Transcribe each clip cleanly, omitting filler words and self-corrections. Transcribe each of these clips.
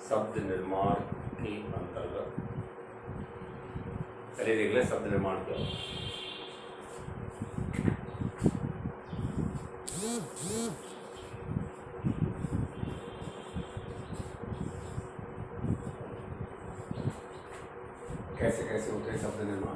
शब्द निर्माण के अंतर्गत चलिए देख लें शब्द निर्माण क्या है। कैसे कैसे होते हैं शब्द निर्माण।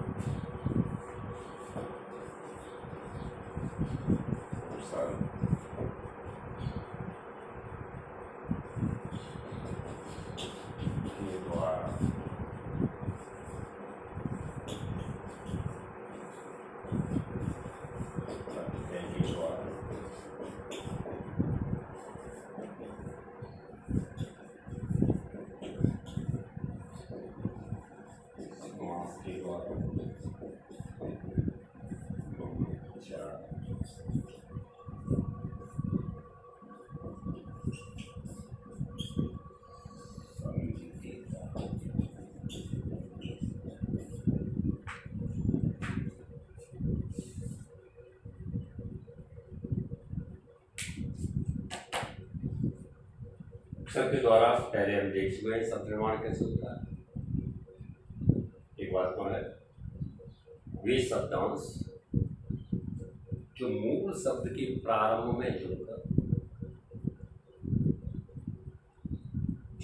अक्षर के द्वारा पहले हम देख चुके हैं शब्द निर्माण कैसे होता है। एक बात तो है वे शब्दांश जो मूल शब्द के प्रारंभ में जुड़कर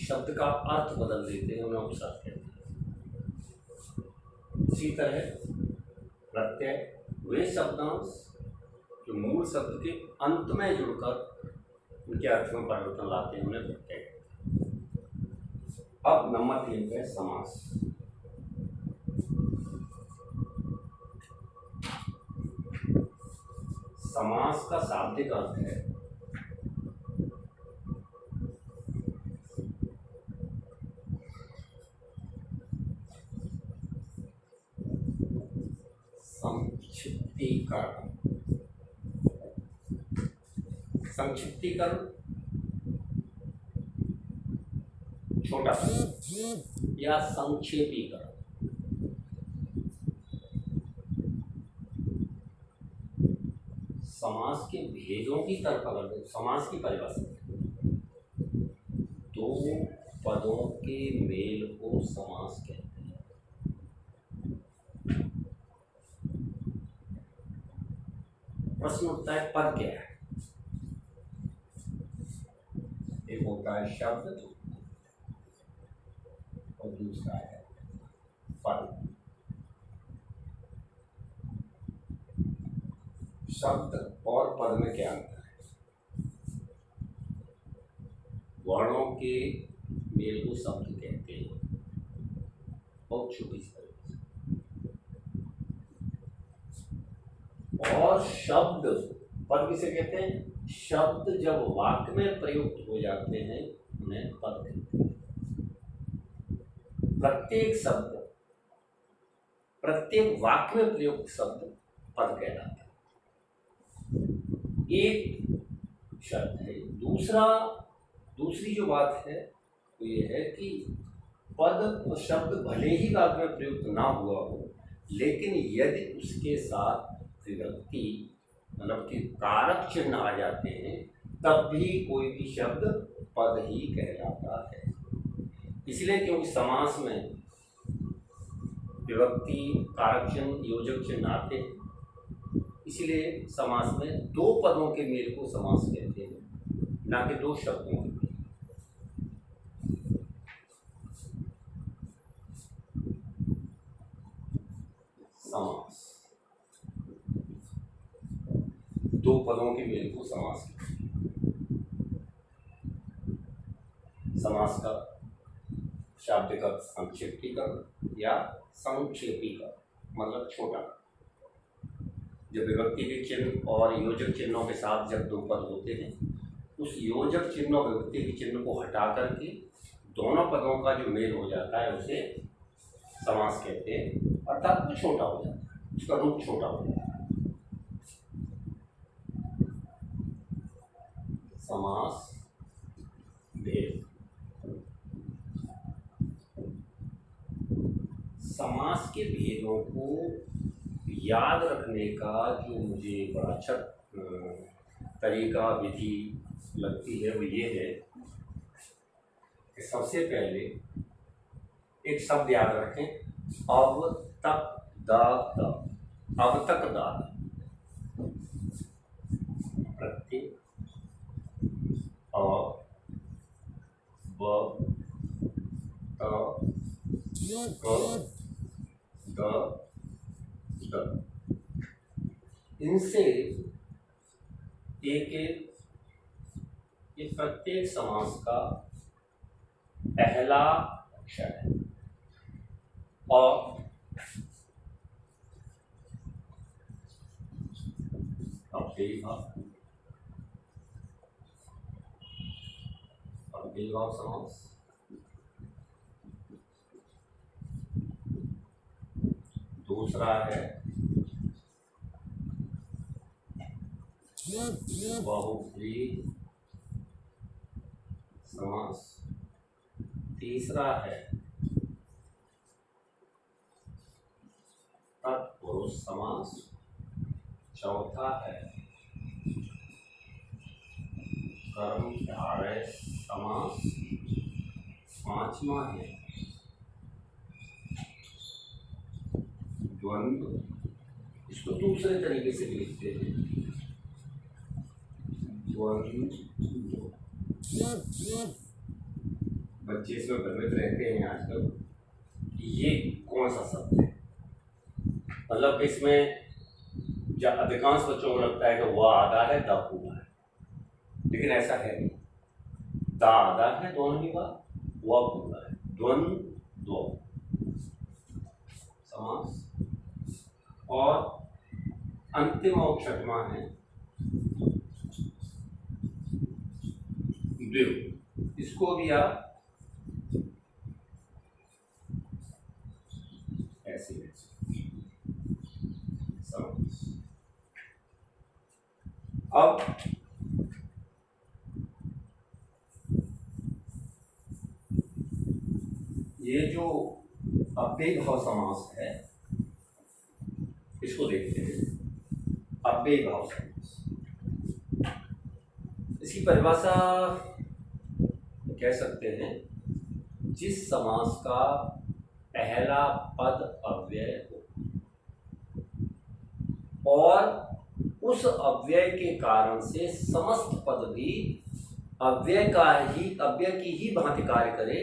शब्द का अर्थ बदल देते हैं उन्हें उपसर्ग कहते हैं। इसी तरह प्रत्यय वे शब्दांश जो मूल शब्द के अंत में जुड़कर उनके अर्थ में परिवर्तन लाते हैं उन्हें प्रत्यय कहते हैं। अब नंबर 3 पे समास। समास का शाब्दिक अर्थ है संक्षिप्तीकरण। संक्षिप्तीकरण छोटा या संक्षेपीकरण। समास के भेदों की तरफ अगर समास की परिभाषा दो पदों के मेल को समास कहते हैं। प्रश्न उठता है पद क्या है। एक होता है शब्द और दूसरा है पद। शब्द और पद में क्या अंतर है। वर्णों के मेल को शब्द कहते हैं बहुत छोटी सी तरह। और शब्द पद किसे कहते हैं। शब्द जब वाक्य में प्रयुक्त हो जाते हैं उन्हें पद कहते हैं। प्रत्येक शब्द प्रत्येक वाक्य में प्रयुक्त शब्द पद कहलाता है। एक शब्द है। दूसरी जो बात है वो ये है कि पद शब्द भले ही वाक्य में प्रयुक्त ना हुआ हो लेकिन यदि उसके साथ विभक्ति मतलब कि कारक चिन्ह आ जाते हैं तब भी कोई भी शब्द पद ही कहलाता है। इसलिए क्योंकि समास में विभक्ति कारक चिन्ह योजक चिन्ह आते हैं इसलिए समास में दो पदों के मेल को समास कहते हैं ना कि दो शब्दों के। समास दो पदों के मेल को समास कहते हैं। समास का शाब्दिक अर्थ संक्षिप्तीकरण या संक्षेपीकरण मतलब छोटा। जब विभक्ति के चिन्ह और योजक चिन्हों के साथ जब दो पद होते हैं उस योजक चिन्ह और विभक्ति के चिन्ह को हटा करके दोनों पदों का जो मेल हो जाता है उसे समास कहते हैं। अर्थात वो छोटा हो जाता है उसका रूप छोटा हो जाता है। समास भेद। समास के भेदों को याद रखने का जो मुझे बड़ा अच्छा तरीका विधि लगती है वो ये है कि सबसे पहले एक शब्द याद रखें, अब तक द, अब तक द प्रत्यय अ ब त क द द, इनसे एक एक ये प्रत्येक समास का पहला अक्षर है और अव्ययीभाव समास, दूसरा है बहुव्रीहि समास, तीसरा है तत्पुरुष समास, चौथा है कर्मधारय समास, पांचवा है द्वंद्व। इसको दूसरे तरीके से भी लिखते हैं, द्वंद्व। बच्चे इसमें भ्रमित रहते हैं आजकल कि ये कौन सा शब्द है, मतलब इसमें जब अधिकांश बच्चों को लगता है कि वह आधा है द पूरा है, लेकिन ऐसा है नहीं। दा आधा है दोनों की बात, वह पूरा है, द्वंद्व समास। और अंतिम और छठवां है द्विव। इसको भी आप ऐसे समास। अब ये जो अव्ययीभाव समास है इसको देखते हैं। अव्ययीभाव समास, इसकी परिभाषा कह सकते हैं जिस समास का पहला पद अव्यय हो और उस अव्यय के कारण से समस्त पद भी अव्यय की ही भांति कार्य करे,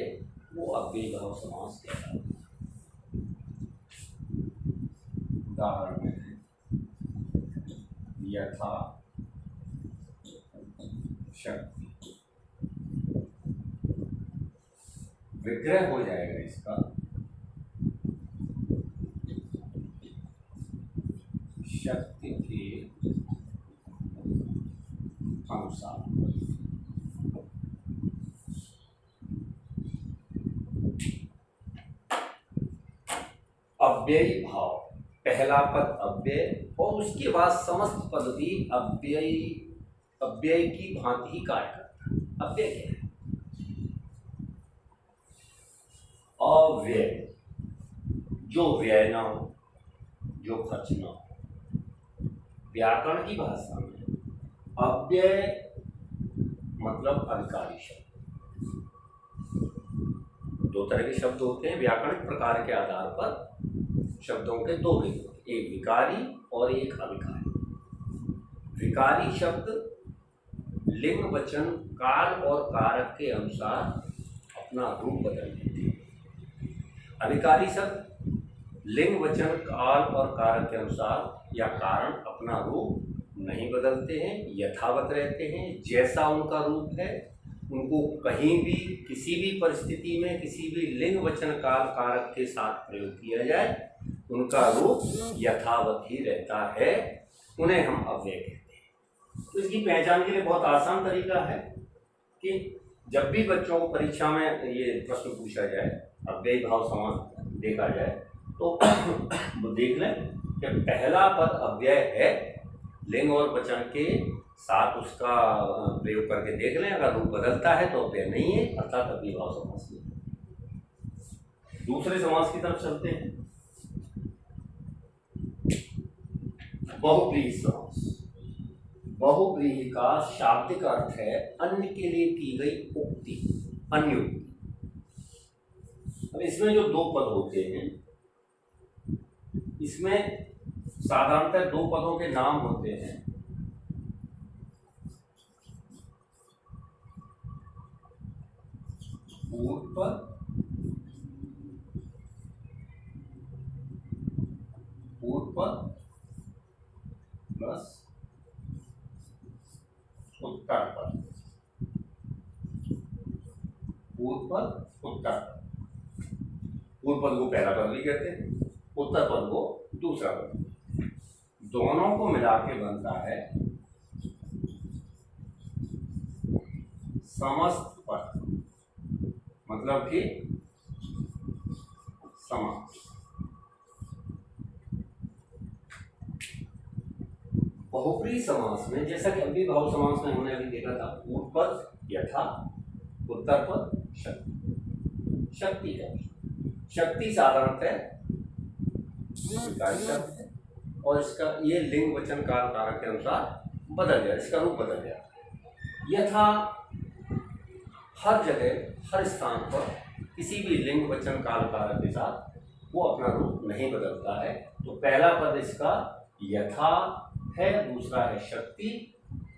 वो अव्ययीभाव समास कहलाता है। उदाहरण है यथा शक्ति, विग्रह हो जाएगा इसका शक्ति के अनुसार। अव्ययी भाव, पहला पद अव्यय और उसके बाद समस्त पद भी अव्यय की भांति ही कार्य करता है। अव्यय क्या है? अव्यय, जो व्यय न हो, जो खर्च न हो। व्याकरण की भाषा में अव्यय मतलब अधिकारी शब्द। दो तरह के शब्द होते हैं व्याकरणिक प्रकार के आधार पर। शब्दों के दो भेद होते हैं, एक विकारी और एक अविकारी। विकारी शब्द लिंग वचन काल और कारक के अनुसार अपना रूप बदल देते हैं। अविकारी शब्द लिंग वचन काल और कारक के अनुसार या कारण अपना रूप नहीं बदलते हैं, यथावत रहते हैं। जैसा उनका रूप है उनको कहीं भी किसी भी परिस्थिति में किसी भी लिंग वचन काल कारक के साथ प्रयोग किया जाए उनका रूप यथावत ही रहता है, उन्हें हम अव्यय कहते हैं। तो इसकी पहचान के लिए बहुत आसान तरीका है कि जब भी बच्चों को परीक्षा में ये प्रश्न पूछा जाए, अव्ययी भाव समास देखा जाए, तो वो देख लें कि पहला पद अव्यय है, लिंग और वचन के साथ उसका प्रयोग करके देख लें। अगर रूप बदलता है तो अव्यय नहीं है, अर्थात अव्ययी भाव समास नहीं है। दूसरे समास की तरफ चलते हैं। बहुव्रीहि समास। बहुव्रीहि का शाब्दिक अर्थ है अन्य के लिए की गई उक्ति, अन्य उक्ति। अब इसमें जो दो पद होते हैं, इसमें साधारणतः दो पदों के नाम होते हैं। पूर्व पद, पूर्व पद प्लस उत्तर पद, पूर्व पद उत्तर पद। पूर्व पद को पहला पद भी कहते हैं, उत्तर पद को दूसरा पद। दोनों को मिला के बनता है समस्त पद, मतलब कि समास। बहुव्रीहि समास में, जैसा कि अव्ययीभाव समास में हमने अभी देखा था, पूर्व पद यथा, उत्तर पद शक्ति। शक्ति का शक्ति साधारणतः विकारी शब्द है और इसका ये लिंग वचन काल कारक के अनुसार बदल गया, इसका रूप बदल गया। यथा हर जगह हर स्थान पर किसी भी लिंग वचन काल कारक के साथ वो अपना रूप नहीं बदलता है। तो पहला पद इसका यथा है, दूसरा है शक्ति,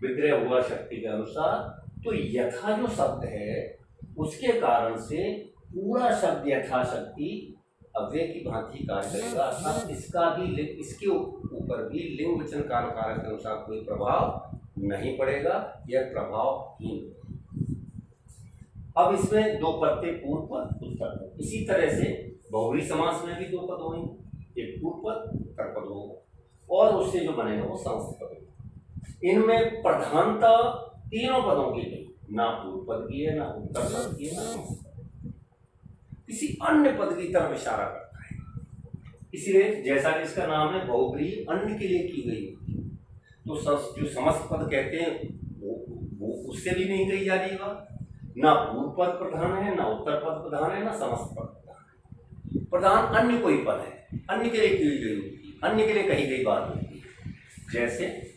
विग्रह हुआ शक्ति के अनुसार। तो यथा जो शब्द है उसके कारण से पूरा शब्द यथाशक्ति अव्यय की भांति कार्य करेगा, अर्थात इसका भी इसके ऊपर भी लिंग वचन काल कारक के अनुसार कोई प्रभाव नहीं पड़ेगा, यह प्रभावहीन। अब इसमें दो पद थे, पूर्व पद उत्तर पद। इसी तरह से बहुव्रीहि समास में भी दो पद होंगे, एक पूर्व पद उत्तर पद होगा और उससे जो बनेगा वो समस्त पद होगा। इनमें प्रधानता तीनों पदों की नहीं, ना पूर्व पद की है, ना उत्तर पद की है, ना समस्त पद, किसी अन्य पद की तरफ इशारा करता है। इसलिए जैसा कि इसका नाम है बहुव्रीहि, अन्य के लिए की गई होती है। तो जो समस्त पद कहते हैं वो उससे भी नहीं कही जा रही बात। ना पूर्व पद प्रधान है, ना उत्तर पद प्रधान है, ना समस्त पद प्रधान है। प्रधान अन्य कोई पद है, अन्य के लिए की गई होती है, अन्य के लिए कही गई बात होती है। जैसे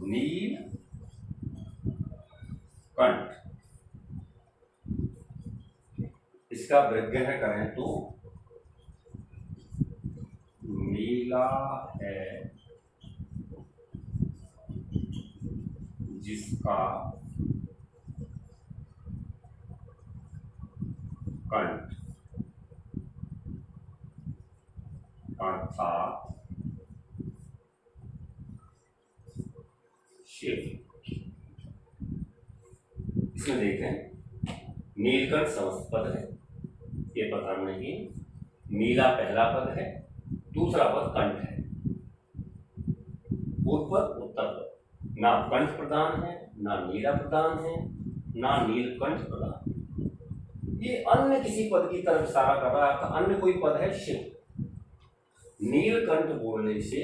नील कंठ, इसका विग्रह करें तो नीला है जिसका कंठ, अर्थात शिव। इसमें देखें नीलकंठ समस्त पद है, ये प्रधान नहीं। नीला पहला पद है, दूसरा पद कंठ है। पूर्व पद उत्तर पद, ना कंठ प्रधान है, ना नीला प्रधान है, ना नीलकंठ प्रधान। ये अन्य किसी पद की तरफ इशारा कर रहा है, अन्य कोई पद है शिव। नीलकंठ बोलने से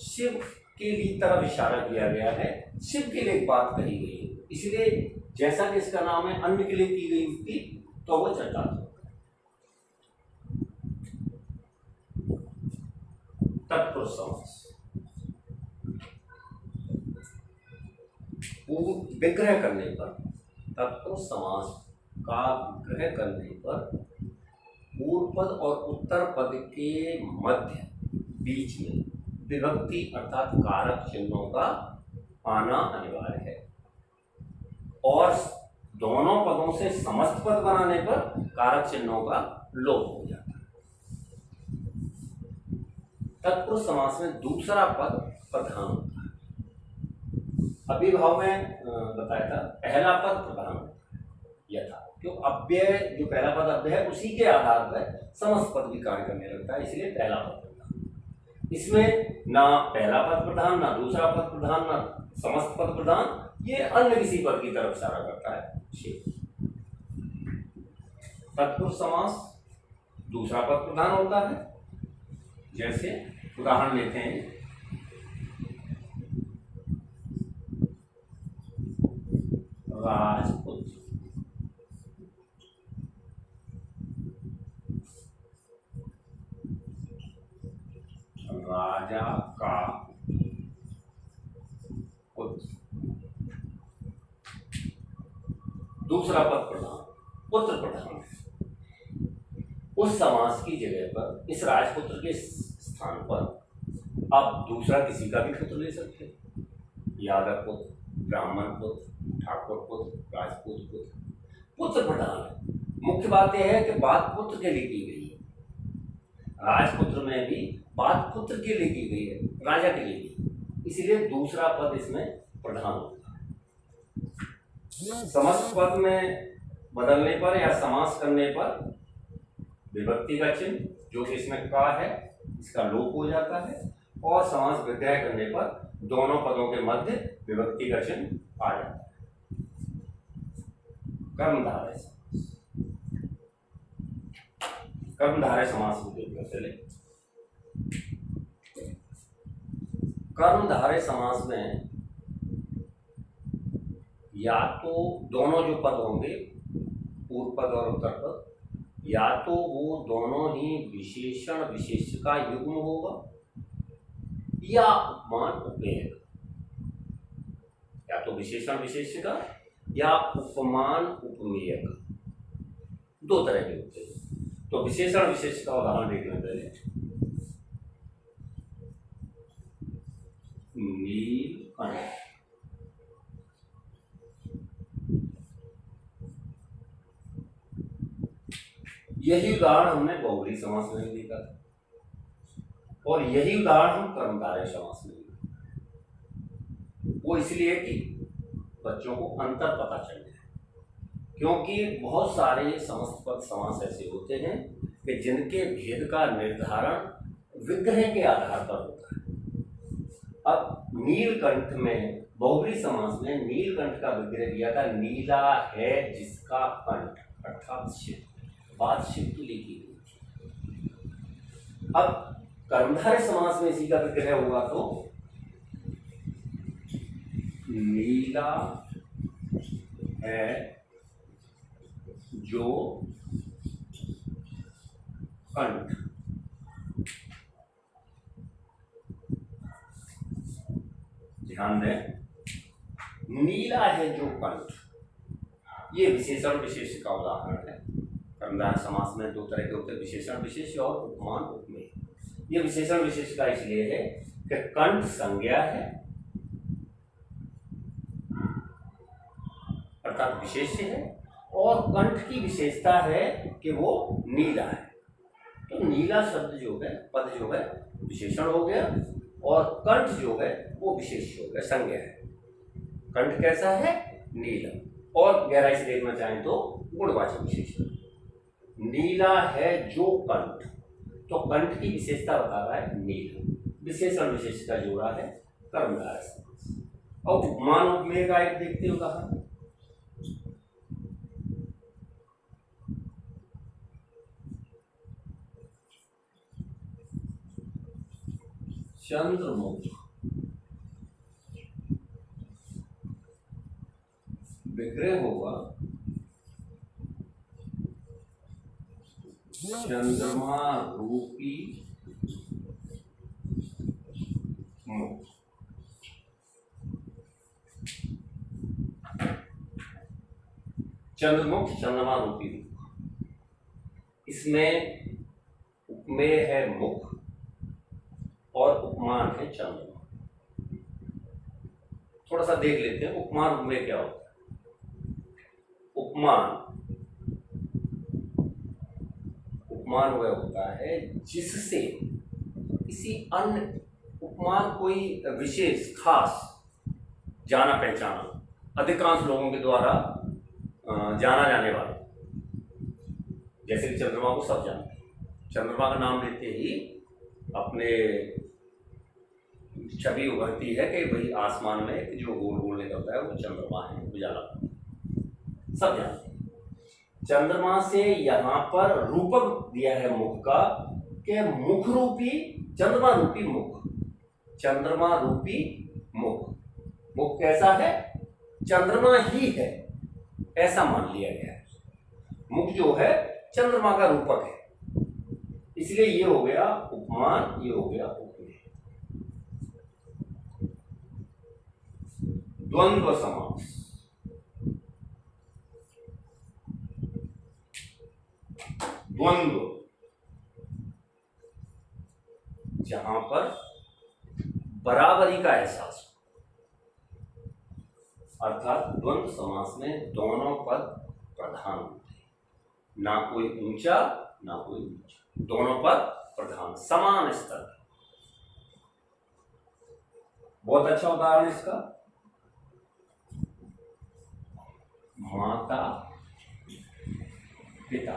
शिव के लिए तरफ इशारा किया गया है, शिव के लिए एक बात कही गई है। इसलिए जैसा कि इसका नाम है अन्य के लिए की गई युक्ति, तो वो चरितार्थ होता है। तत्पुरुष समास, विग्रह करने पर, तत्पुरुष समास का विग्रह करने पर पूर्व पद और उत्तर पद के मध्य बीच में विभक्ति अर्थात कारक चिन्हों का आना अनिवार्य है और दोनों पदों से समस्त पद बनाने पर कारक चिन्हों का लोप हो जाता है। तत्पुरुष समास में दूसरा पद प्रधान होता है। अभिभाव में बताया था पहला पद प्रधान होता है यथा, क्यों अव्यय जो पहला पद अव्यय है उसी के आधार पर समस्त पद भी कार्य करने लगता है, इसलिए पहला पद प्रधान। इसमें ना पहला पद प्रधान, ना दूसरा पद प्रधान, ना समस्त पद प्रधान, ये अन्य किसी पद की तरफ इशारा करता है शिव। तत्पुरुष समास दूसरा पद प्रधान होता है। जैसे उदाहरण लेते हैं, राजपुत्र, राजा का पुत्र। दूसरा पद प्रधान, पुत्र प्रधान है। उस समास की जगह पर इस राजपुत्र के स्थान पर आप दूसरा किसी का भी पुत्र ले सकते हैं। यादव पुत्र, ब्राह्मण पुत्र, ठाकुर पुत्र, राजपूत पुत्र, पुत्र प्रधान है। मुख्य बात यह है कि बात पुत्र के लिए की गई है। राजपुत्र में भी बात पुत्र के लिए की गई है, राजा के लिए नहीं। इसीलिए दूसरा पद इसमें प्रधान होता है। समस्त पद में बदलने पर या समास करने पर विभक्ति का चिन्ह जो कि इसमें का है इसका लोप हो जाता है, और समास विग्रह करने पर दोनों पदों के मध्य विभक्ति का चिन्ह आ जाता है। कर्मधारय समास, कर्मधारय समास को देखने चले। कर्मधारय समास में या तो दोनों जो पद होंगे, पूर्व पद और उत्तर पद, या तो वो दोनों ही विशेषण विशेष्य का युग्म होगा या उपमान उपमेय का। या तो विशेषण विशेष्य का या उपमान उपमेय का, दो तरह के होते हैं। तो विशेषण विशेष्य का उदाहरण देखने पहले। नीलकंठ, यही उदाहरण हमने बहुब्रीहि समास में भी देखा था, और यही उदाहरण हम कर्मधारय समास में देखा। वो इसलिए कि बच्चों को अंतर पता चल जाए, क्योंकि बहुत सारे समस्त पद समास ऐसे होते हैं कि जिनके भेद का निर्धारण विग्रह के आधार पर होता है। अब नीलकंठ में बहुब्रीहि समास में नीलकंठ का विग्रह दिया था, नीला है जिसका कंठ, अर्थात शिव, बात शिव की लिखी गई। अब कर्मधारय समास में इसी का विग्रह होगा तो नीला है जो कंठ, ध्यान दें, नीला है जो कंठ, ये विशेषण विशेष का उदाहरण है। कर्मधारय समास में दो तरह के होते हैं, विशेषण विशेष और उपमान उपमेय। ये विशेषण विशेष का इसलिए है कि कंठ संज्ञा है अर्थात विशेष्य है, और कंठ की विशेषता है कि वो नीला है। तो नीला शब्द जो है, पद जो है, विशेषण हो गया, और कंठ जो है वो विशेष हो गया, संज्ञा है। कंठ कैसा है? नीला। और गहराई से देखना चाहें तो गुणवाचक विशेषण, नीला है जो कंठ, तो कंठ की विशेषता बता रहा है नीला, विशेषण विशेष का जोड़ा है कर्मधारय समास। और उपमान उपमेय का एक देखते हो कहा, चंद्रमुख विग्रह होगा चंद्रमा रूपी मुख। चंद्रमुख, चंद्रमा रूपी मुख, इसमें उपमेय है मुख और उपमान है चंद्रमा। थोड़ा सा देख लेते हैं उपमान उपमेय क्या होता है। उपमान वह होता है जिससे किसी अन्य, उपमान कोई विशेष खास जाना पहचाना, अधिकांश लोगों के द्वारा जाना जाने वाला, जैसे कि चंद्रमा को सब जानते हैं। चंद्रमा का नाम लेते ही अपने छवि उभरती है कि भाई आसमान में जो गोल गोल निकलता है वो चंद्रमा है, उजाला, सब जानते हैं। चंद्रमा से यहाँ पर रूपक दिया है मुख का, कि मुख रूपी, चंद्रमा रूपी मुख, चंद्रमा रूपी मुख। मुख कैसा है? चंद्रमा ही है, ऐसा मान लिया गया है। मुख जो है चंद्रमा का रूपक है, इसलिए ये हो गया उपमान, ये हो गया उपमेय। द्वंद्व समास। द्वंद्व, जहां पर बराबरी का एहसास हो, अर्थात द्वंद्व समास में दोनों पद प्रधान होते हैं, ना कोई ऊंचा ना कोई नीचा, दोनों पद प्रधान, समान स्तर। बहुत अच्छा उदाहरण इसका, माता पिता,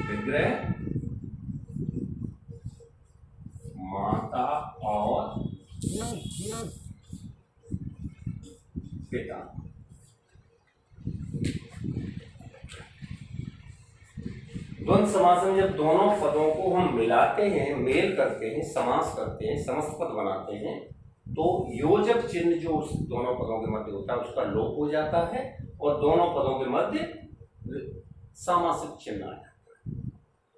विग्रह माता और पिता। द्वंद्व समास में जब दोनों पदों को हम मिलाते हैं, मेल करते हैं, समास करते हैं, समस्त पद बनाते हैं, तो योजक चिन्ह जो उस दोनों पदों के मध्य होता है उसका लोप हो जाता है और दोनों पदों के मध्य सामासिक चिन्ह आ जाता है।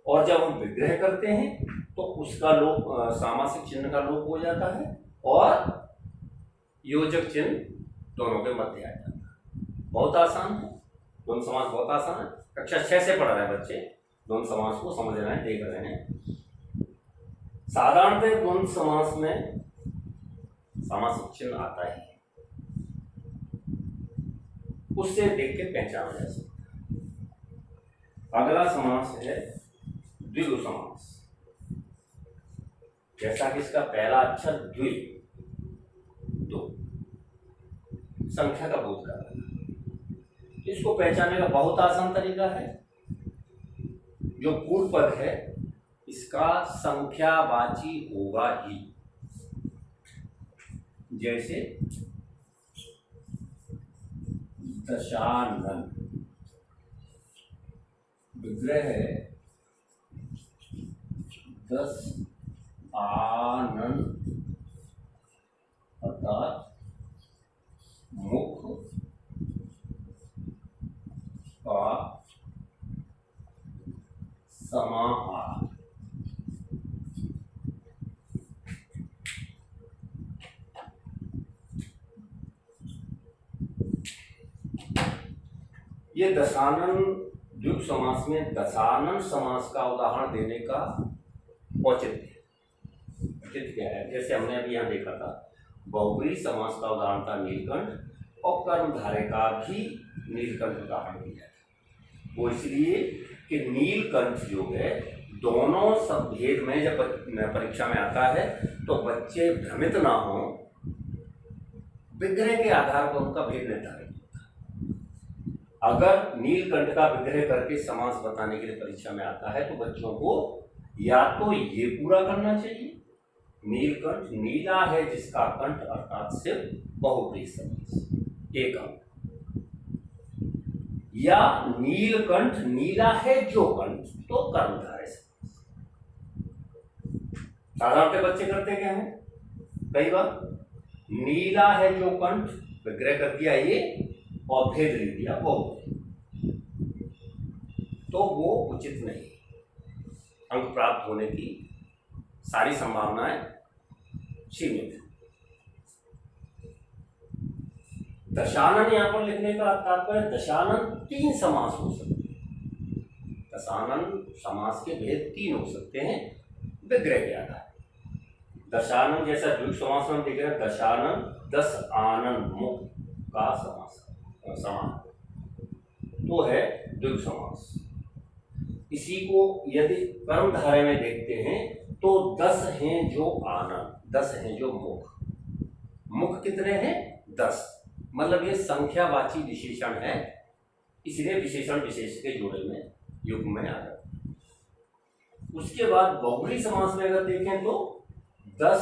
और जब हम विग्रह करते हैं तो उसका लोप, सामासिक चिन्ह का लोप हो जाता है और योजक चिन्ह दोनों के मध्य आ जाता है। बहुत आसान है द्वंद्व समास, बहुत आसान है। कक्षा 6 से पढ़ रहे हैं बच्चे, द्वंद्व समास को समझ रहे हैं, देख रहे हैं। साधारणतः द्वंद्व समास में सामासिक चिन्ह आता ही है, उससे देख के पहचाना जा सकता है। अगला समास है द्विगु समास। जैसा कि इसका पहला अक्षर द्वि, दो, संख्या का बोध कर रहा है। इसको पहचानने का बहुत आसान तरीका है। जो पूर्व पद है इसका संख्यावाची होगा ही, जैसे दशानन, विग्रह है दस आनंद, अर्थात मुख का समाहार। ये दशानन द्विगु समास में दशानन समास का उदाहरण देने का औचित्य क्या है। जैसे हमने अभी यहाँ देखा था, बहुब्रीहि समास का उदाहरण था नीलकंठ और कर्मधारय का भी नीलकंठ उदाहरण दिया था। वो इसलिए कि नीलकंठ जो है दोनों सब भेद में जब परीक्षा में आता है तो बच्चे भ्रमित ना हो, विग्रह के आधार पर उनका भेद निर्धारित होता है। अगर नीलकंठ का विग्रह करके समास बताने के लिए परीक्षा में आता है तो बच्चों को या तो ये पूरा करना चाहिए, नीलकंठ नीला है जिसका कंठ, अर्थात सिर्फ बहुब्रीहि समास एक अंक, या नीलकंठ नीला है जो कंठ, तो कर्मधारय समास। साधारणतः बच्चे करते क्या है, कई बार नीला है जो कंठ विग्रह कर दिया ये और भेद लिख दिया बहुब्रीहि, तो वो उचित नहीं। अंक प्राप्त होने की सारी संभावनाएं सीमित है। दशानन यहां पर लिखने का तात्पर्य दशानन 3 समास हो सकते हैं। दशानन समास के भेद 3 हो सकते हैं विग्रह के आधार। दशानन जैसा द्विगु समास में देख रहे हैं, दशानन 10 आनंद मुख का समास समान तो है द्विगु समास। इसी को यदि कर्मधारय में देखते हैं तो 10 हैं जो आनंद, 10 हैं जो मुख, मुख कितने हैं 10, मतलब ये संख्यावाची विशेषण है, इसलिए विशेषण विशेष के जोड़े में युग में आ जाता है। उसके बाद बहुब्रीहि समास में अगर देखें तो 10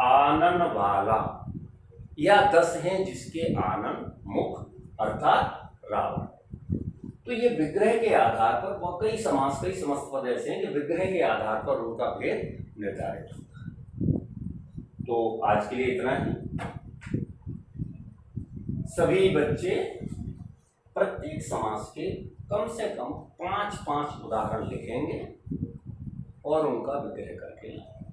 आनन वाला, या 10 हैं जिसके आनन मुख, अर्थात रावण। तो ये विग्रह के आधार पर, वह कई समस्त पद ऐसे हैं कि विग्रह के आधार पर उनका भेद निर्धारित होता है। तो आज के लिए इतना ही। सभी बच्चे प्रत्येक समास के कम से कम 5-5 उदाहरण लिखेंगे और उनका विग्रह करके लाएंगे।